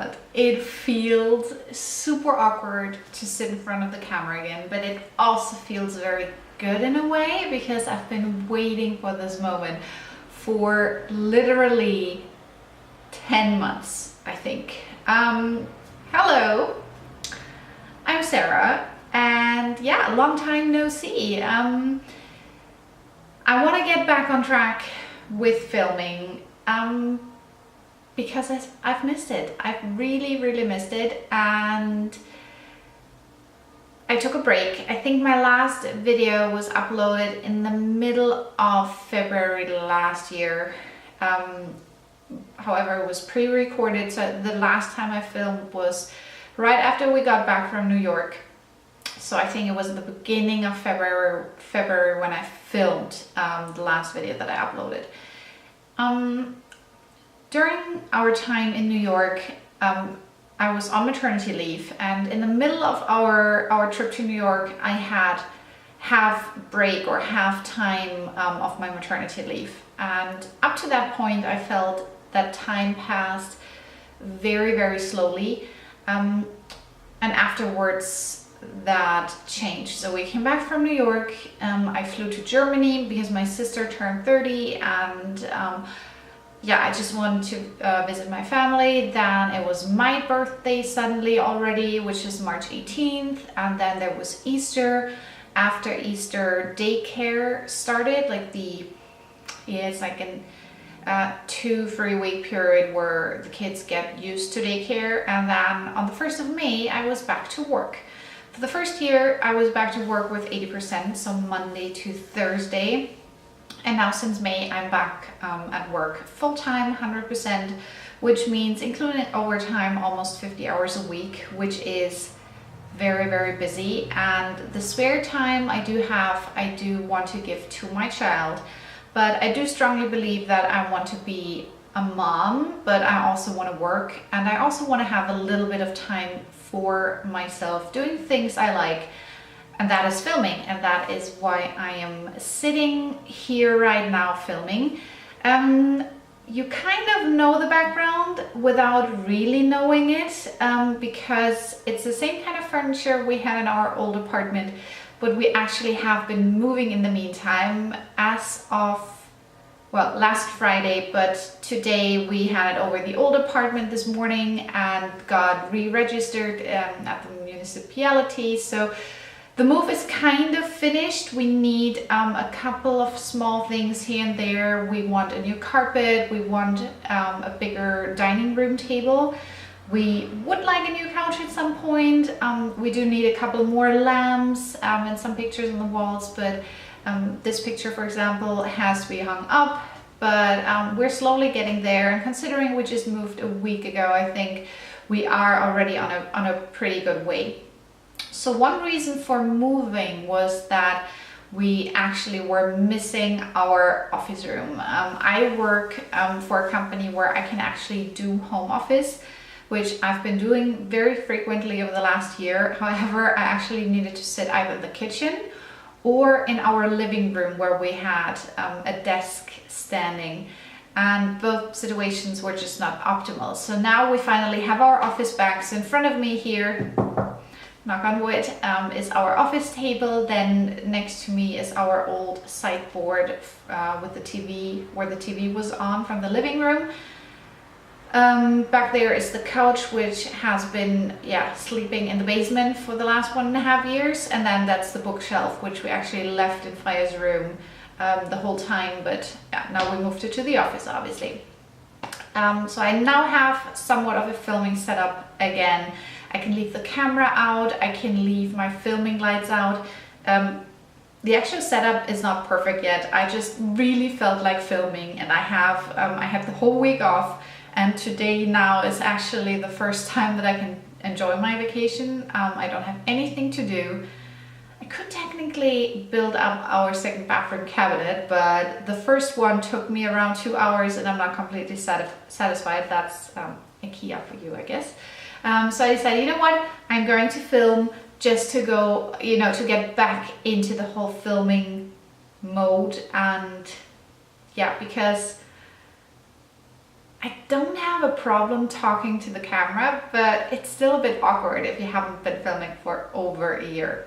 god, it feels super awkward to sit in front of the camera again, but it also feels very good in a way because I've been waiting for this moment for literally 10 months, I think. Hello, I'm Sarah, and yeah, long time no see. I want to get back on track with filming because I've missed it. I've really missed it, and I took a break. I think my last video was uploaded in the middle of February last year. However, it was pre-recorded, so the last time I filmed was right after we got back from New York. So I think it was the beginning of February when I filmed the last video that I uploaded. During our time in New York, I was on maternity leave, and in the middle of our trip to New York, I had half break or half time of my maternity leave. And up to that point, I felt that time passed very slowly. And afterwards, that changed. So we came back from New York. I flew to Germany because my sister turned 30, and yeah, I just wanted to visit my family. Then it was my birthday suddenly already, which is March 18th. And then there was Easter. After Easter, daycare started, like it's like an 2-3 week period where the kids get used to daycare. And then on the 1st of May, I was back to work. For the first year, I was back to work with 80%, so Monday to Thursday. And now since May, I'm back at work full-time, 100%, which means including overtime, almost 50 hours a week, which is very busy. And the spare time I do want to give to my child, but I do strongly believe that I want to be a mom, but I also want to work, and I also want to have a little bit of time for myself doing things I like. And that is filming, and that is why I am sitting here right now filming. You kind of know the background without really knowing it, because it's the same kind of furniture we had in our old apartment, but we actually have been moving in the meantime as of, well, last Friday, but today we handed over the old apartment this morning and got re-registered at the municipality. So the move is kind of finished. We need a couple of small things here and there. We want a new carpet. We want a bigger dining room table. We would like a new couch at some point. We do need a couple more lamps and some pictures on the walls, but this picture, for example, has to be hung up. But we're slowly getting there, and considering we just moved a week ago, I think we are already on a pretty good way. So one reason for moving was that we actually were missing our office room. I work for a company where I can actually do home office, which I've been doing very frequently over the last year. However, I actually needed to sit either in the kitchen or in our living room where we had a desk standing, and both situations were just not optimal. So now we finally have our office back. So in front of me here, knock on wood, is our office table. Then next to me is our old sideboard with the TV, where the TV was on from the living room. Back there is the couch, which has been sleeping in the basement for the last 1.5 years. And then that's the bookshelf, which we actually left in Fire's room the whole time, but yeah, now we moved it to the office, obviously. So I now have somewhat of a filming setup again. I can leave the camera out, I can leave my filming lights out. The actual setup is not perfect yet. I just really felt like filming, and I had the whole week off, and today now is actually the first time that I can enjoy my vacation. I don't have anything to do. I could technically build up our second bathroom cabinet, but the first one took me around 2 hours and I'm not completely satisfied. That's IKEA for you, I guess. So I decided, you know what, I'm going to film just to go, to get back into the whole filming mode. And yeah, because I don't have a problem talking to the camera, but it's still a bit awkward if you haven't been filming for over a year.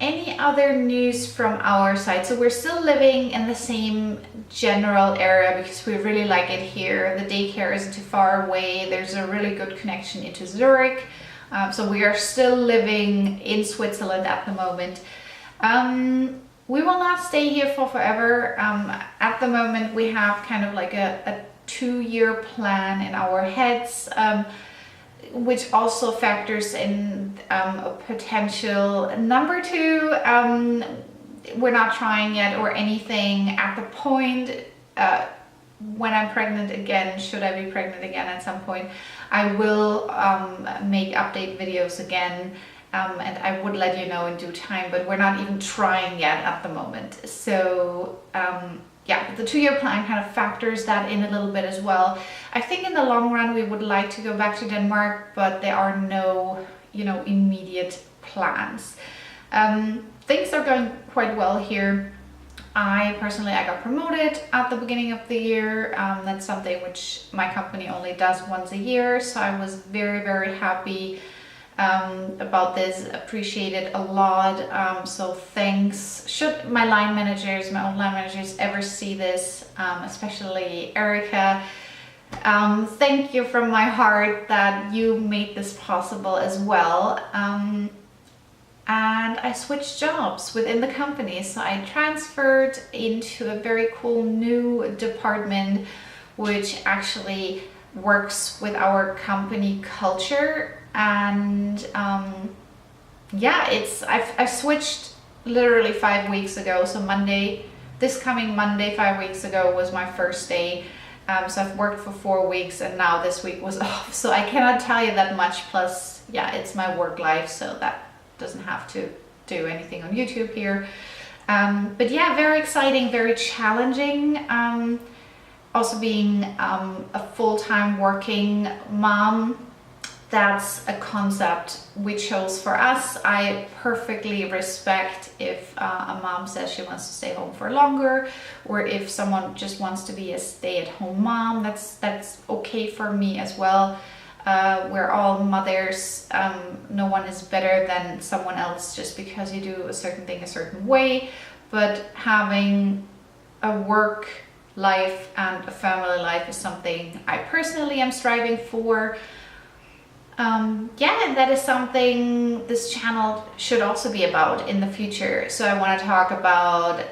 Any other news from our side? So we're still living in the same general area because we really like it here. The daycare isn't too far away. There's a really good connection into Zurich. So we are still living in Switzerland at the moment. We will not stay here for forever. At the moment we have kind of like a 2-year plan in our heads, which also factors in a potential number 2. We're not trying yet or anything at the point. When I'm pregnant again, should I be pregnant again at some point, I will make update videos again, and I would let you know in due time, but we're not even trying yet at the moment. So yeah, the 2-year plan kind of factors that in a little bit as well. I think in the long run we would like to go back to Denmark, but there are no, immediate plans. Things are going quite well here. I got promoted at the beginning of the year. That's something which my company only does once a year, so I was very, very happy about this, appreciate it a lot. So thanks. Should my line managers, my own line managers ever see this, especially Erica, thank you from my heart that you made this possible as well. And I switched jobs within the company, so I transferred into a very cool new department which actually works with our company culture. And yeah, I've switched literally 5 weeks ago. So this coming Monday 5 weeks ago was my first day. So I've worked for 4 weeks and now this week was off, so I cannot tell you that much. Plus, yeah, it's my work life, so that doesn't have to do anything on YouTube here. But yeah, very exciting, very challenging. Also being a full-time working mom, that's a concept we chose for us. I perfectly respect if a mom says she wants to stay home for longer, or if someone just wants to be a stay-at-home mom. That's okay for me as well. We're all mothers. No one is better than someone else just because you do a certain thing a certain way. But having a work life and a family life is something I personally am striving for. Yeah, and that is something this channel should also be about in the future. So I want to talk about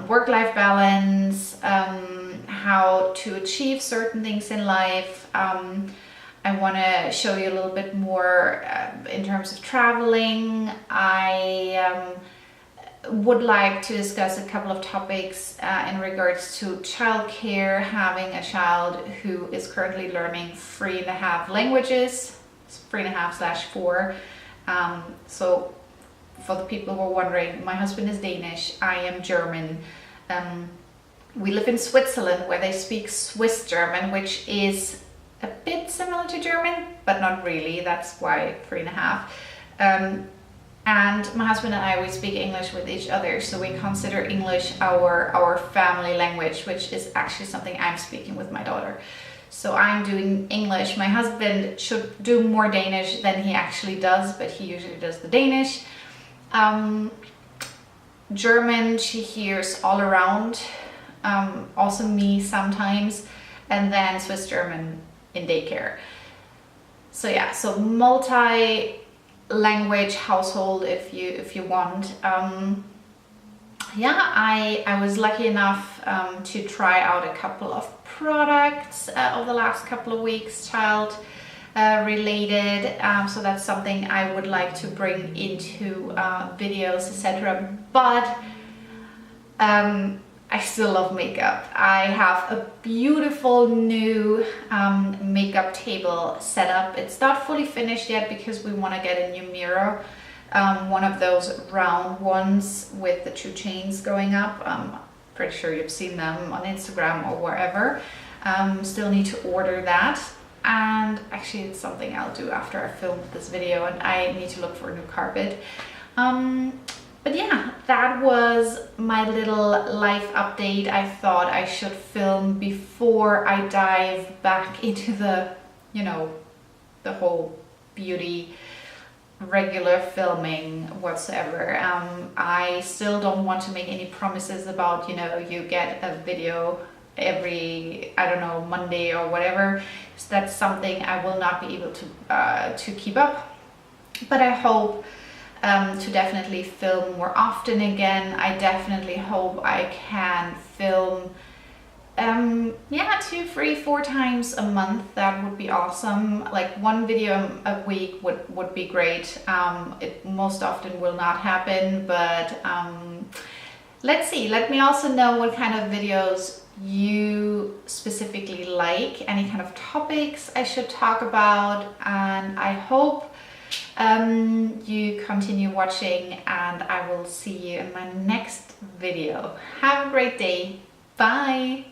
work-life balance, how to achieve certain things in life. I want to show you a little bit more in terms of traveling. I would like to discuss a couple of topics in regards to childcare, having a child who is currently learning 3.5 languages, 3.5/4. So for the people who are wondering, my husband is Danish, I am German. We live in Switzerland where they speak Swiss German, which is a bit similar to German, but not really. That's why 3.5. And my husband and I, we speak English with each other, so we consider English our family language, which is actually something I'm speaking with my daughter. So I'm doing English. My husband should do more Danish than he actually does, but he usually does the Danish. German she hears all around, also me sometimes, and then Swiss German in daycare. So yeah, so multi-language household if you want. Yeah, I was lucky enough to try out a couple of products over the last couple of weeks, child related. So that's something I would like to bring into videos, etc. But I still love makeup. I have a beautiful new makeup table set up. It's not fully finished yet because we want to get a new mirror. One of those round ones with the 2 chains going up. I'm pretty sure you've seen them on Instagram or wherever. Still need to order that. And actually it's something I'll do after I film this video, and I need to look for a new carpet. But yeah, that was my little life update I thought I should film before I dive back into the, you know, the whole beauty regular filming whatsoever. I still don't want to make any promises about, you know, you get a video every, I don't know, Monday or whatever. So that's something I will not be able to keep up. But I hope to definitely film more often again. I definitely hope I can film yeah, 2, 3, 4 times a month. That would be awesome. Like 1 video a week would be great. It most often will not happen, but let's see. Let me also know what kind of videos you specifically like, any kind of topics I should talk about, and I hope you continue watching, and I will see you in my next video. Have a great day. Bye.